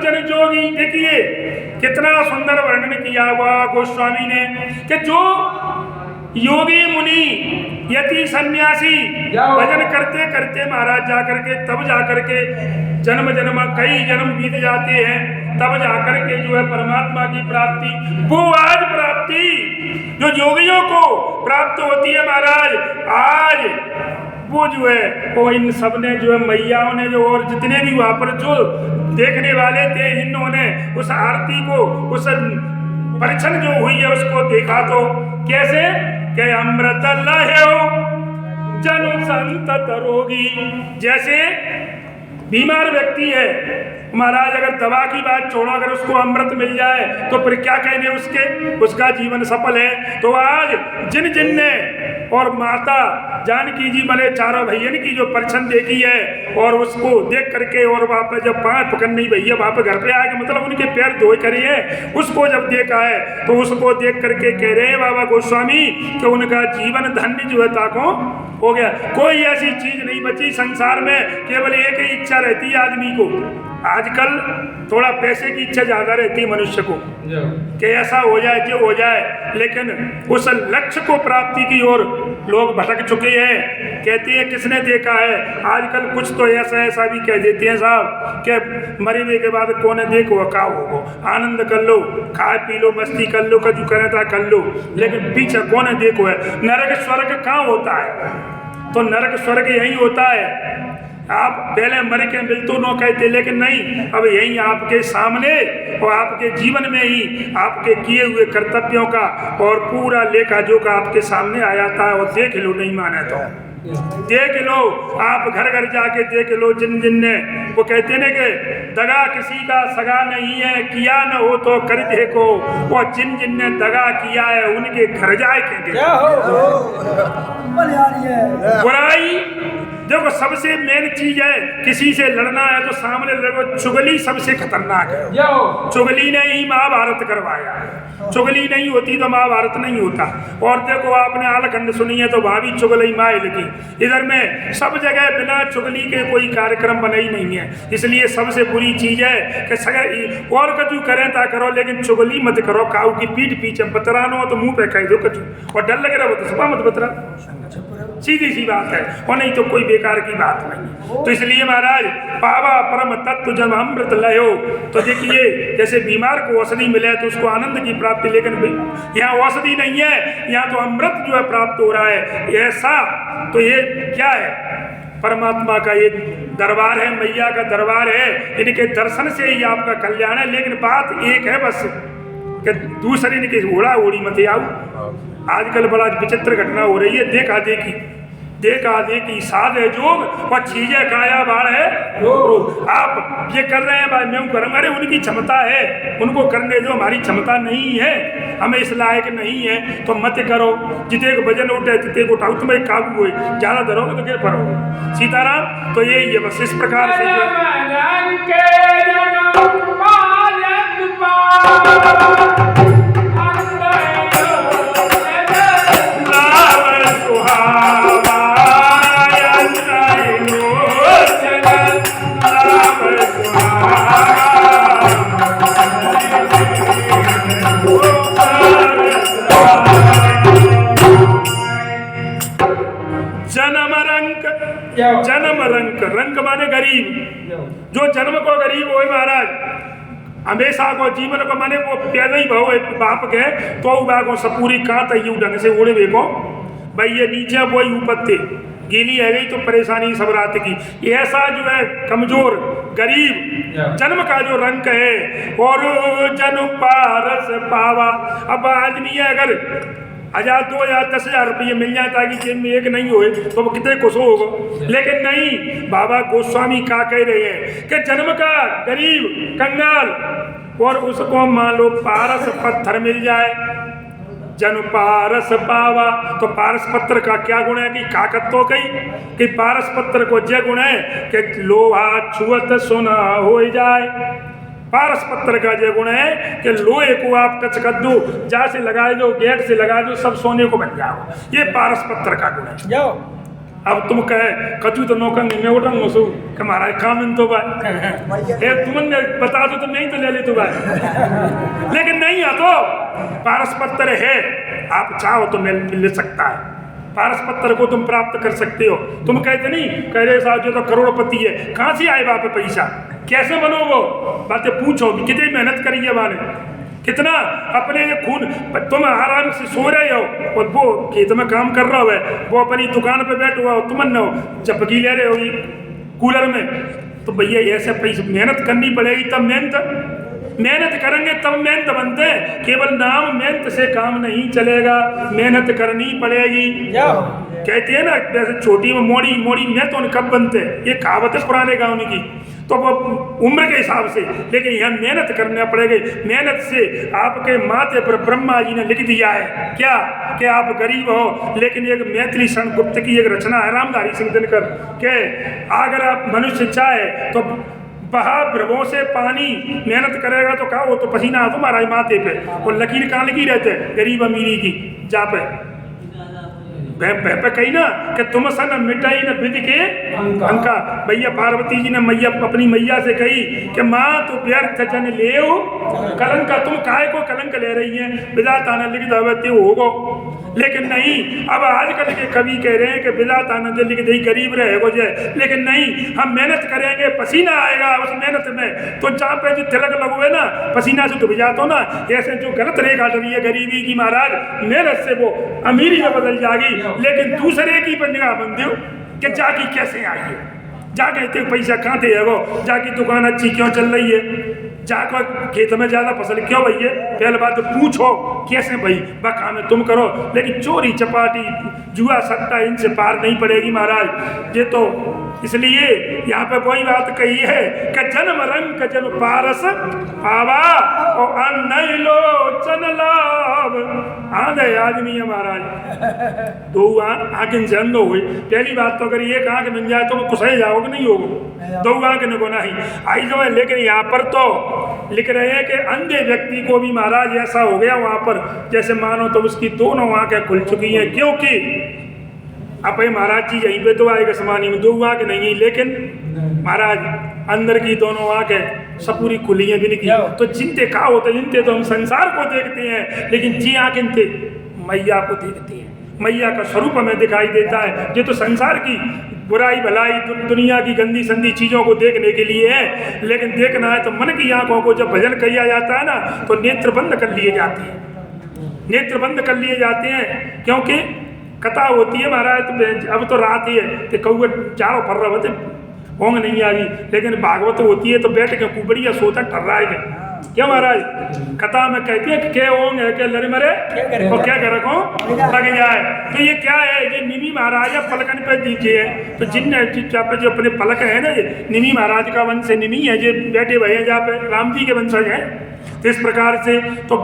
जन जोगी। देखिए कितना सुंदर वर्णन किया हुआ गोस्वामी ने कि जो योगी मुनि यति सन्यासी भजन करते करते महाराज जाकर के तब जाकर के जन्म जन्म कई जन्म बीत जाते हैं, तब जाकर के जो है परमात्मा की प्राप्ति, वो आज प्राप्ति जो योगियों को प्राप्त होती है महाराज, आज वो जो है वो इन सब ने जो है मैयाओं ने जो और जितने भी वहां पर जो देखने वाले थे, इन्होंने उस आरती को, उस परीक्षण जो हुई है उसको देखा। तो कैसे के अमृत लह्यो जन संतत रोगी। जैसे बीमार व्यक्ति है महाराज, अगर दवा की बात छोड़ो, अगर उसको अमृत मिल जाए तो फिर क्या कहने उसके, उसका जीवन सफल है। तो आज जिन जिन ने और माता जानकी जी मने चारों भैयन की जो परछन देखी है और उसको देख करके और वहाँ पे जब पाँव पकड़नी भैया वहाँ पे घर पे आके मतलब उनके पैर धोए करे है, उसको जब देखा है तो उसको देख करके कह रहे हैं बाबा गोस्वामी कि उनका जीवन धन्य जो है ताको हो गया। कोई ऐसी चीज नहीं बची संसार में, केवल एक ही इच्छा रहती है आदमी को। आजकल थोड़ा पैसे की इच्छा ज्यादा रहती है मनुष्य को कि ऐसा हो जाए जो हो जाए, लेकिन उस लक्ष्य को प्राप्ति की ओर लोग भटक चुके हैं। कहते हैं किसने देखा है, आजकल कुछ तो ऐसा भी कह देते हैं साहब कि मरे हुए के बाद कौन देखो का हो, आनंद कर लो, खाए पी लो, मस्ती कर लो, कजू करे था कर लो, लेकिन पीछे कौन देखो है। नरक स्वर्ग कहाँ होता है, तो नरक स्वर्ग यही होता है। आप पहले मर के मिलतो न कहते, लेकिन नहीं, अब यही आपके सामने और आपके जीवन में ही आपके किए हुए कर्तव्यों का और पूरा लेखा जोखा आपके सामने आ जाता है। और देख लो, नहीं माने तो देख लो, आप घर घर जाके देख लो। जिन जिन ने वो कहते ने कि दगा किसी का सगा नहीं है, किया न हो तो कर देखो, और जिन जिन ने दगा किया है उनके घर जाए के बुराई। देखो सबसे मेन चीज है, किसी से लड़ना है तो सामने लड़ो। चुगली सबसे खतरनाक है। चुगली ने ही महाभारत करवाया, चुगली नहीं होती तो महाभारत नहीं होता। और देखो आपने आलखंड सुनी है तो वहां भी चुगली माए लगी। इधर में सब जगह बिना चुगली के कोई कार्यक्रम बना ही नहीं है। इसलिए सबसे बुरी चीज है कि सगर और कचू करें ता करो, लेकिन चुगली मत करो। काऊ की पीठ पीछे बतरानो तो मुंह पे कह दो कचू, और डर लगे रहो तो सपा मत बतरा, सीधी सी बात है। और नहीं तो कोई बेकार की बात नहीं। तो इसलिए महाराज पावा परम तत्व जब अमृत लयो, तो देखिए जैसे बीमार को औषधि मिले तो उसको आनंद की प्राप्ति, लेकिन यहाँ औषधि नहीं है, यहाँ तो अमृत जो है प्राप्त हो रहा है। ऐसा तो ये क्या है, परमात्मा का ये दरबार है, मैया का दरबार है। इनके दर्शन से ही आपका कल्याण है। लेकिन बात एक है बस कि दूसरे इनके घोड़ा ओढ़ी मत आओ। आजकल बड़ा विचित्र घटना हो रही है, देखा देखी साध है जोग और चीजें काया बाढ़ है रोग। आप ये कर रहे हैं भाई, मैं करूँगा, अरे उनकी क्षमता है, उनको करने दो, हमारी क्षमता नहीं है, हमें इस लायक नहीं है तो मत करो। जिते को भजन उठे तिते को उठाओ, तुम्हें काबू हुए, ज्यादा धरोगे तो गिर पड़ोगे। सीताराम तो यही है बस, इस प्रकार से जन्म रंक माने गरीब, जो जन्म को गरीब हो महाराज, हमेशा को जीवन को माने वो पैदा ही भाव बाप के तो को सपूरी काट यू ढंग से उड़े बेको भाई, ये नीचे वही ऊपर थे, गीली है गई तो परेशानी सब रात की। ऐसा जो है कमजोर गरीब जन्म का जो रंग है, और जन्म पारस पावा। अब आदमी है अगर 1000 2000 10,000 रुपये मिल जाए ताकि जेब में एक नहीं होए तो वो कितने खुश होगा। लेकिन नहीं, बाबा गोस्वामी का कह रहे हैं कि जन्म का गरीब कंगाल और उसको मान लो पारस पत्थर मिल जाए, जन पारस पावा। तो पारस पत्थर का क्या गुण है कि काकत तो कही कि पारस पत्थर को जय गुण है कि लोहा छुअत सोना हो जाए। पारस पत्थर का जो गुण है कि लोहे को आप टच कर दो, जहाँ से लगा दो, गेट से लगा दो, सब सोने को बन जाओ। ये पारस पत्थर का गुण है। अब तुम कहे कचू तो नौकर नहीं मैं उठा मसू कि महाराज काम इन तो भाई तुमने बता दो तो नहीं तो ले ले तो भाई लेकिन नहीं है तो पारस पत्र है, आप चाहो तो मिल सकता है, पारस पत्र को तुम प्राप्त कर सकते हो। तुम कहते नहीं कह रहे साहब जो तो करोड़पति है, कहाँ से आए बाप पैसा, कैसे बनो वो बातें पूछो, कितनी मेहनत करी है वाले, कितना अपने खून, तुम आराम से सो रहे हो और वो खेत में काम कर रहा है, वो अपनी दुकान पे बैठ हुआ हो, तुम न हो झपकी ले रहे हो कूलर में, तो भैया ऐसे पैसे मेहनत करनी पड़ेगी, तब मेहनत करेंगे तब मेहनत बनते हैं। केवल नाम मेहनत से काम नहीं चलेगा, मेहनत करनी पड़ेगी। कहते हैं ना जैसे छोटी में मोड़ी मोड़ी में तो कब बनते, ये कहावत है पुराने गाँव की, तो वो उम्र के हिसाब से, लेकिन यहाँ मेहनत करना पड़ेगी। मेहनत से आपके माथे पर ब्रह्मा जी ने लिख दिया है क्या कि आप गरीब हो, लेकिन एक मैथिली शरण गुप्त की एक रचना है रामधारी सिंह दिनकर के, अगर आप मनुष्य चाहे तो बहा भ्रवों से पानी, मेहनत करेगा तो कहा वो तो पसीना तुम्हारा माथे पे, और लकीर कहाँ लगी रहते गरीब अमीरी की जा पे कही ना कि तुम सन मिटाई न विधि के अंका। भैया पार्वती जी ने मैया अपनी मैया से कही कि माँ तो व्यर्थ जन ले कलंक, तुम काय को कलंक ले रही हैं, विधाता ने लिख दे होगो, लेकिन नहीं। अब आजकल के कवि कह रहे हैं कि विधाता ने जो लिख दी गरीब रहेगो जय, लेकिन नहीं, हम मेहनत करेंगे पसीना आएगा उस मेहनत में, तो जहाँ पे जो तिलक लगो है ना पसीना से डूब जाता हो ना, ऐसे जो गलत रेखा डली है गरीबी की महाराज, मेहनत से वो अमीरी में बदल जाएगी, लेकिन दूसरे की पर निगाह बनते हो कि जाकी कैसे आई है, जाके इतने पैसा कहाँ थे है वो, जाकी दुकान अच्छी क्यों चल रही है, जाकर खेत में ज़्यादा फसल क्यों भई है, पहले बात तो पूछो कैसे भाई बका में तुम करो, लेकिन चोरी चपाटी जुआ सट्टा इनसे पार नहीं पड़ेगी महाराज। ये तो इसलिए यहाँ पे वही बात कही है कि जन्म रंग जन पारस आवा और अन्य लोचन लाभ, आधे आदमी है महाराज, दो आँखें से अंधो हुई, पहली बात तो अगर एक आँख मिल जाए तो वो कुछ जाओगे नहीं होगा, दो आँख को नहीं आई जो है। लेकिन यहाँ पर तो लिख रहे हैं कि अंधे व्यक्ति को भी महाराज ऐसा हो गया वहाँ पर जैसे मानो तो उसकी दोनों आँखें खुल चुकी हैं, क्योंकि अब महाराज जी यहीं पे तो आएगा समानी में दो आँखें नहीं, लेकिन महाराज अंदर की दोनों आँखें सब पूरी खुली हैं भी नहीं की, तो जिनते कहा होते जिनते तो हम संसार को देखते हैं, लेकिन जी आँखें थे मैया को देखती हैं, मैया का स्वरूप हमें दिखाई देता है। ये तो संसार की बुराई भलाई दुनिया की गंदी संदी चीज़ों को देखने के लिए है, लेकिन देखना है तो मन की आंखों को जब भजन किया जाता है ना तो नेत्र बंद कर लिए जाते हैं, नेत्र बंद कर लिए जाते हैं, क्योंकि कथा होती है महाराज। तो अब तो रात ही है तो कौए चारों फर रहे होते होंग नहीं आ गई, लेकिन भागवत होती है तो बैठ के कुबड़िया सोता ठर रहा है क्या महाराज, कथा में कहते हैं क्या होंग है क्या लड़े मरे और क्या कर रखो लग जाए, तो ये क्या है, ये निमी महाराज पलकन पे दीजिए, तो जिन जो अपने पलक है ना ये निमी महाराज का वंश निमी है, जो बैठे हुए हैं जहाँ पे राम जी के वंशज हैं, तो इस प्रकार से तो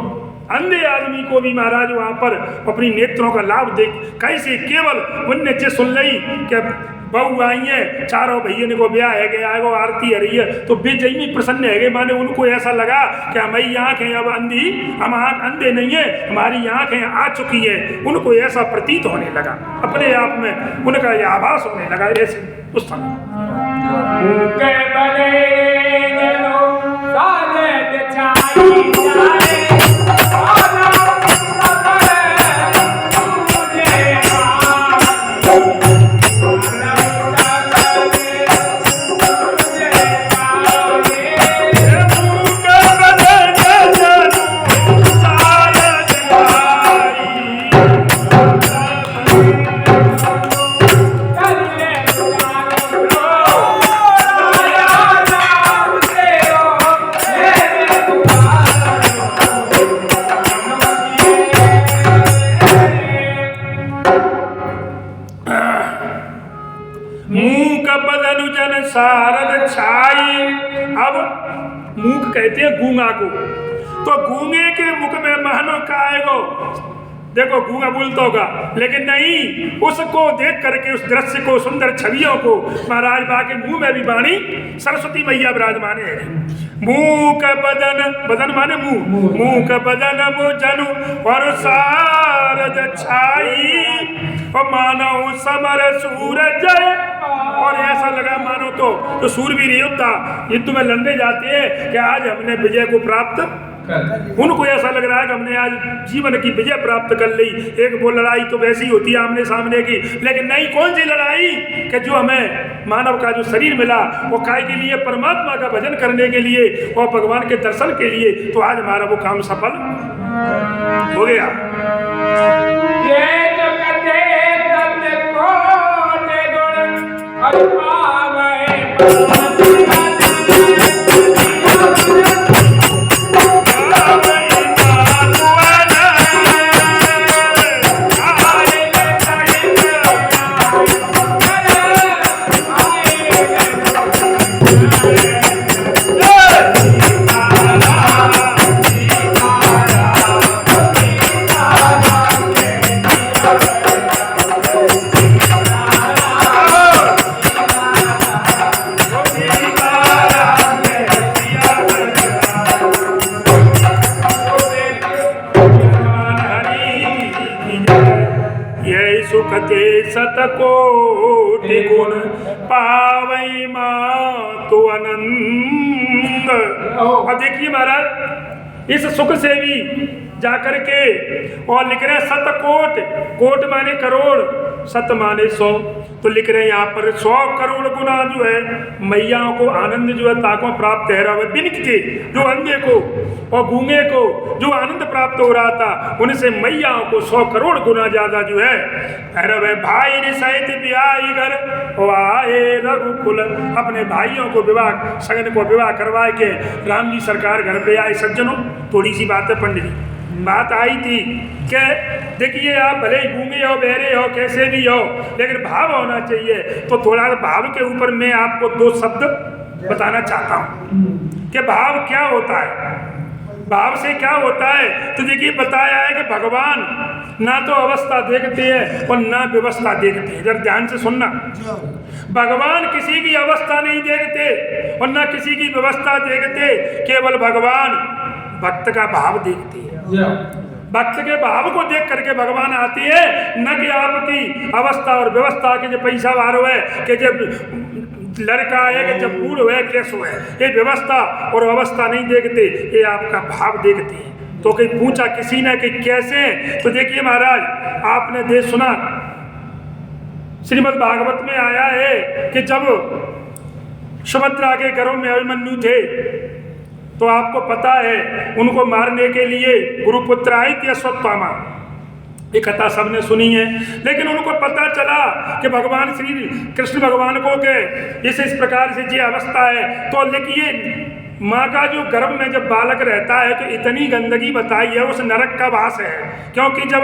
अंधे आदमी को भी महाराज वहाँ पर अपनी नेत्रों का लाभ देख कैसे केवल उनने जे सुन ली कि बहू आई है चारों भैया को ब्याह है गया है वो आरती है रही है, तो बेजई में प्रसन्न है गए, माने उनको ऐसा लगा कि हमारी आँखें अब अंधी, हम अंधे नहीं है, हमारी आँखें आ चुकी है, उनको ऐसा प्रतीत होने लगा, अपने आप में उनका यह आभास होने लगा। ऐसे उस समय सारद छाई। अब मूक कहते हैं गूंगा को, तो गूंगे के मुख में महनो काएगो देखो गूंगा बोलता होगा, लेकिन नहीं, उसको देख करके उस दृश्य को, सुंदर छवियों को महाराज बा के मुंह में भी वाणी सरस्वती मैया विराजमान है। मूक बदन, बदन माने मुंह, मूक बदन मुजनु और सारद छाई और मानो समर सूरज, और ऐसा लगा मानो तो सूरवीर योद्धा युद्ध में लड़ने जाते हैं कि आज हमने विजय को प्राप्त, उनको ऐसा लग रहा है कि हमने आज जीवन की विजय प्राप्त कर ली। एक वो लड़ाई तो वैसी होती है आमने सामने की, लेकिन नहीं, कौन सी लड़ाई कि जो हमें मानव का जो शरीर मिला वो काय के लिए, परमात्मा का भजन करने के लिए और भगवान के दर्शन के लिए। तो आज हमारा वो काम सफल हो गया। सतकोटि गुण पावई मां तो आनंद। अब देखिए महाराज, इस सुख से भी जाकर के और लिख रहे शतकोट, कोट माने करोड़, सत माने 100, तो लिख रहे हैं यहाँ पर 100 करोड़ गुना जो है मैयाओं को आनंद जो है ताकों प्राप्त है रहा है। बिन के जो अंधे को और गूंगे को जो आनंद प्राप्त हो रहा था, उनसे मैयाओं को 100 करोड़ गुना ज्यादा जो है भैरव है। भाई ने सहित ब्याही घर आए रघुकुल, अपने भाइयों को विवाह, सगन को विवाह करवाए के राम जी सरकार घर पे आए। सज्जनों, थोड़ी सी बात है पंडित जी, बात आई थी कि देखिए आप भले ही गूंगे हो, बहरे हो, कैसे भी हो, लेकिन भाव होना चाहिए। तो थोड़ा भाव के ऊपर मैं आपको 2 शब्द बताना चाहता हूँ कि भाव क्या होता है, भाव से क्या होता है। तो देखिए बताया है कि भगवान ना तो अवस्था देखते हैं और ना व्यवस्था देखते हैं। जरा ध्यान से सुनना, भगवान किसी की अवस्था नहीं देखते और ना किसी की व्यवस्था देखते, केवल भगवान भक्त का भाव देखते हैं। भक्त के भाव को देख करके भगवान आती है, न कि आपकी अवस्था और व्यवस्था के जो पैसा वारो है, कि जब लड़का है कि जब बूढ़ है कैसो है, ये व्यवस्था और अवस्था नहीं देखते, ये आपका भाव देखते हैं। तो कहीं पूछा किसी ने कि कैसे, तो देखिए महाराज आपने देख सुना, श्रीमद् भागवत में आया है कि जब सुभद्रा के घरों में अभिमन्यु थे, तो आपको पता है उनको मारने के लिए गुरुपुत्र आई थी अश्वत्थामा, ये कथा सबने सुनी है। लेकिन उनको पता चला कि भगवान श्री कृष्ण भगवान को के इस प्रकार से ये अवस्था है, तो लिखिए माँ का जो गर्भ में जब बालक रहता है तो इतनी गंदगी बताई है, उस नरक का वास है। क्योंकि जब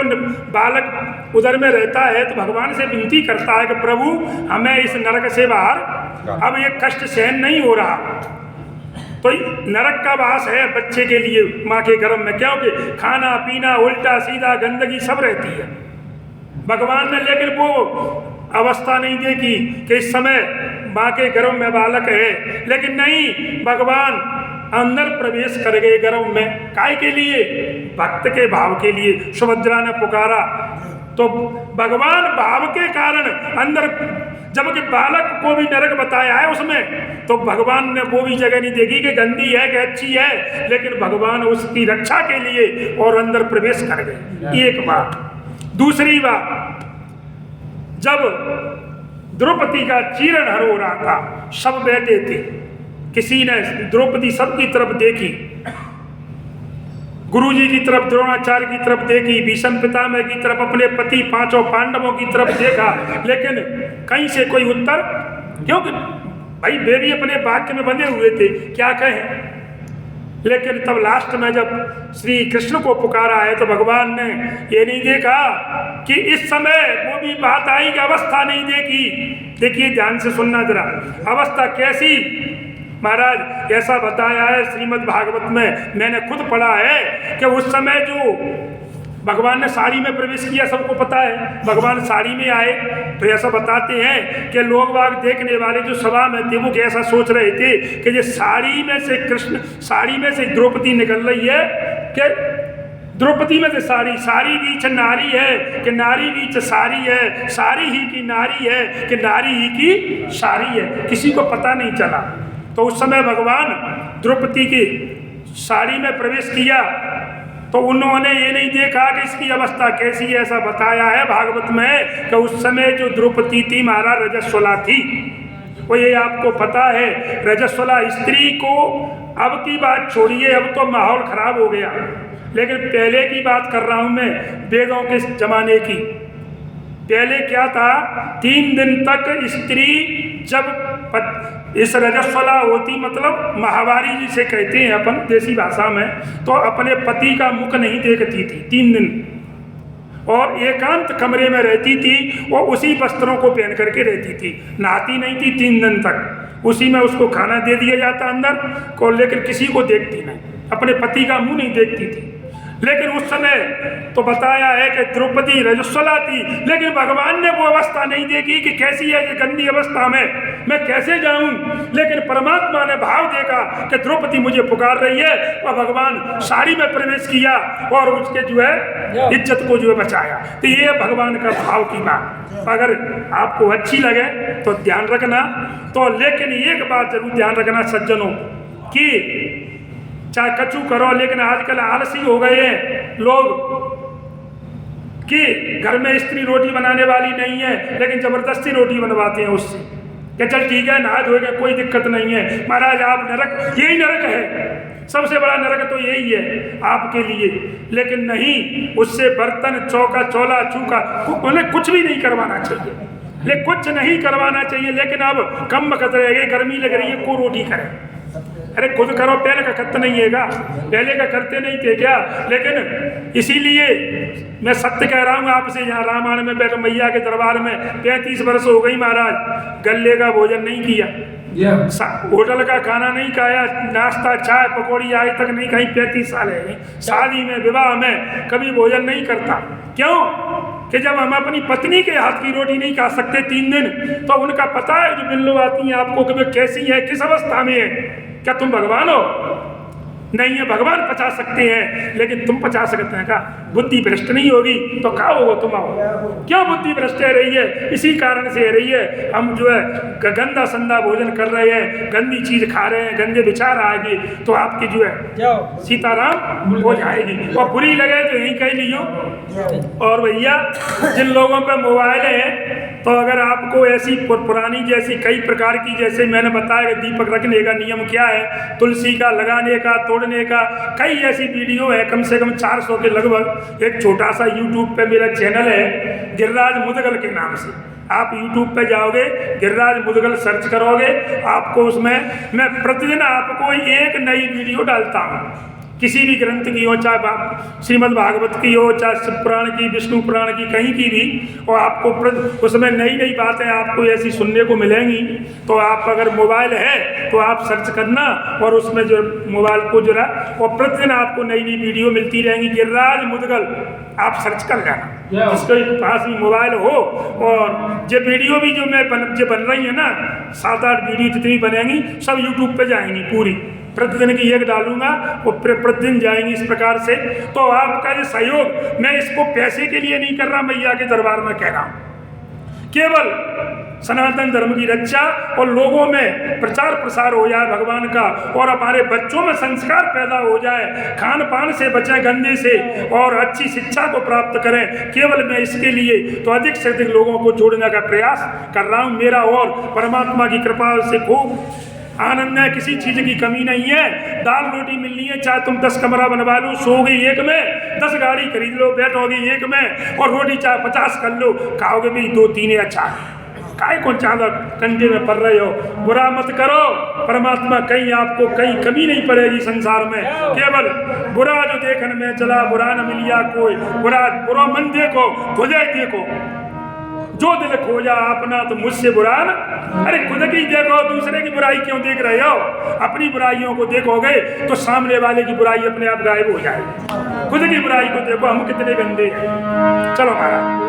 बालक उदर में रहता है तो भगवान से विनती करता है कि प्रभु हमें इस नरक से बाहर, अब ये कष्ट सहन नहीं हो रहा। तो नरक का वास है बच्चे के लिए माँ के गर्भ में, क्योंकि खाना पीना उल्टा सीधा गंदगी सब रहती है। भगवान ने लेकिन वो अवस्था नहीं देखी कि इस समय माँ के गर्भ में बालक है, लेकिन नहीं, भगवान अंदर प्रवेश कर गए गर्भ में। काय के लिए? भक्त के भाव के लिए। सुभद्रा ने पुकारा तो भगवान भाव के कारण अंदर, जबकि बालक को भी नरक बताया है उसमें, तो भगवान ने वो भी जगह नहीं देखी कि गंदी है कि अच्छी है, लेकिन भगवान उसकी रक्षा के लिए और अंदर प्रवेश कर गए। एक बात। दूसरी बात, जब द्रौपदी का चीरहरण हो रहा था, सब बैठे थे, किसी ने द्रौपदी सबकी तरफ देखी, गुरुजी की तरफ, द्रोणाचार्य की तरफ देखी, भीष्म पितामह की तरफ, अपने पति पांचों पांडवों की तरफ देखा, लेकिन कहीं से कोई उत्तर, क्योंकि भाई वे भी अपने वाक्य में बंधे हुए थे, क्या कहें। लेकिन तब लास्ट में जब श्री कृष्ण को पुकारा है तो भगवान ने ये नहीं देखा कि इस समय वो भी बात आई कि अवस्था नहीं देखी। देखिए ध्यान से सुनना जरा, अवस्था कैसी महाराज, ऐसा बताया है श्रीमद् भागवत में, मैंने खुद पढ़ा है कि उस समय जो भगवान ने साड़ी में प्रवेश किया, सबको पता है। भगवान साड़ी में आए तो ऐसा बताते हैं कि लोग बाग देखने वाले जो सभा में थे वो ऐसा सोच रहे थे कि ये साड़ी में से कृष्ण, साड़ी में से द्रौपदी निकल रही है कि द्रौपदी में से साड़ी, साड़ी बीच नारी है कि नारी बीच साड़ी है, साड़ी ही की नारी है कि नारी ही की साड़ी है, किसी को पता नहीं चला। तो उस समय भगवान द्रौपदी की साड़ी में प्रवेश किया तो उन्होंने ये नहीं देखा कि इसकी अवस्था कैसी है। ऐसा बताया है भागवत में कि उस समय जो द्रौपदी थी महाराज रजस्वला थी। वो ये आपको पता है रजस्वला स्त्री को, अब की बात छोड़िए, अब तो माहौल खराब हो गया, लेकिन पहले की बात कर रहा हूँ मैं, वेदों के ज़माने की। पहले क्या था, 3 दिन तक स्त्री जब इस रजस्वला होती, मतलब माहवारी जिसे कहते हैं अपन देसी भाषा में, तो अपने पति का मुख नहीं देखती थी 3 दिन, और एकांत कमरे में रहती थी। वो उसी वस्त्रों को पहन करके रहती थी, नहाती नहीं थी 3 दिन तक। उसी में उसको खाना दे दिया जाता अंदर को, लेकिन किसी को देखती नहीं, अपने पति का मुंह नहीं देखती थी। लेकिन उस समय तो बताया है कि द्रौपदी रजस्वला थी, लेकिन भगवान ने वो अवस्था नहीं देखी कि कैसी है ये गंदी अवस्था में मैं कैसे जाऊं। लेकिन परमात्मा ने भाव देखा कि द्रौपदी मुझे पुकार रही है, और भगवान साड़ी में प्रवेश किया और उसके जो है इज्जत को जो है बचाया। तो ये भगवान का भाव की बात अगर आपको अच्छी लगे तो ध्यान रखना। तो लेकिन एक बात जरूर ध्यान रखना सज्जनों कि चाहे कछु करो, लेकिन आजकल आलसी हो गए हैं लोग कि घर में स्त्री रोटी बनाने वाली नहीं है, लेकिन जबरदस्ती रोटी बनवाते हैं उससे कि चल ठीक है नहा धोएगा कोई दिक्कत नहीं है। महाराज आप नरक, यही नरक है, सबसे बड़ा नरक तो यही है आपके लिए। लेकिन नहीं, उससे बर्तन चौका चौला चूका उन्हें कुछ भी नहीं करवाना चाहिए, लेकिन कुछ नहीं करवाना चाहिए। लेकिन अब कम वक्त रह गई, गर्मी लग रही है, को रोटी करे। अरे खुद करो, पहले का करते नहीं है का, पहले का करते नहीं थे क्या? लेकिन इसीलिए मैं सत्य कह रहा हूँ आपसे, यहाँ रामायण में बैठ मैया के दरबार में 35 वर्ष हो गई महाराज, गले का भोजन नहीं किया, होटल का खाना नहीं खाया, नाश्ता चाय पकौड़ी आज तक नहीं खाई, 35 साल है। शादी में विवाह में कभी भोजन नहीं करता। क्यों? कि जब हम अपनी पत्नी के हाथ की रोटी नहीं खा सकते 3 दिन, तो उनका पता है जो बिल्लो आती है आपको कि कैसी है, किस अवस्था में है। क्या तुम भगवान हो? नहीं है, भगवान पचा सकते हैं, लेकिन तुम पचा सकते हैं क्या? बुद्धि भ्रष्ट नहीं होगी तो क्या होगा तुम आओ? क्यों बुद्धि भ्रष्ट है रही है? इसी कारण से रही है, हम जो है गंदा संदा भोजन कर रहे हैं, गंदी चीज खा रहे हैं, गंदे विचार आएंगे तो आपकी जो है सीताराम हो जाएगी। और बुरी लगे तो यही कह लियो। और भैया जिन लोगों पे मोबाइल है, तो अगर आपको ऐसी पुरानी जैसी कई प्रकार की, जैसे मैंने बताया कि दीपक रखने का नियम क्या है, तुलसी का लगाने का, तोड़ने का, कई ऐसी वीडियो है, कम से कम 400 के लगभग। एक छोटा सा यूट्यूब पे मेरा चैनल है गिरिराज मुदगल के नाम से, आप यूट्यूब पे जाओगे गिरिराज मुदगल सर्च करोगे, आपको उसमें मैं प्रतिदिन आपको एक नई वीडियो डालता हूँ, किसी भी ग्रंथ की हो, चाहे श्रीमद् भागवत की हो, चाहे शिव पुराण की, विष्णु पुराण की, कहीं की भी, और आपको उसमें नई नई बातें आपको ऐसी सुनने को मिलेंगी। तो आप अगर मोबाइल है तो आप सर्च करना, और उसमें जो मोबाइल को जो है, और प्रतिदिन आपको नई नई वीडियो मिलती रहेंगी। गिरिराज मुदगल आप सर्च कर लेना, जिसके पास भी मोबाइल हो। और जो वीडियो भी जो बन रही है ना, 7-8 वीडियो जितनी बनेंगी सब यूट्यूब पे जाएंगी पूरी, प्रतिदिन की एक डालूंगा, वो प्रतिदिन जाएंगी इस प्रकार से। तो आपका ये सहयोग, मैं इसको पैसे के लिए नहीं कर रहा, मैया के दरबार में कह रहा हूँ, केवल सनातन धर्म की रक्षा और लोगों में प्रचार प्रसार हो जाए भगवान का, और हमारे बच्चों में संस्कार पैदा हो जाए, खान पान से बचें गंदे से, और अच्छी शिक्षा को प्राप्त करें। केवल मैं इसके लिए तो अधिक से अधिक लोगों को जोड़ने का प्रयास कर रहा हूँ। मेरा और परमात्मा की कृपा से खूब आनंद है, किसी चीज़ की कमी नहीं है। दाल रोटी मिलनी है, चाहे तुम 10 कमरा बनवा लो, सोओगे एक में, 10 गाड़ी खरीद लो, बैठोगे एक में, और रोटी चाहे 50 कर लो, खाओगे भी 2-3 या 4। काय को ज़्यादा कंधे में पड़ रहे हो? बुरा मत करो, परमात्मा कहीं आपको कहीं कमी नहीं पड़ेगी संसार में। केवल बुरा जो देखने में चला, बुरा न मिलिया कोई, बुरा मन देखो, खुदे देखो। जो दिल खोजा अपना तो मुझसे बुरा न। अरे खुद की देखो, दूसरे की बुराई क्यों देख रहे हो? अपनी बुराइयों को देखोगे तो सामने वाले की बुराई अपने आप गायब हो जाएगी। खुद की बुराई को देखो, हम कितने गंदे हैं। चलो महाराज।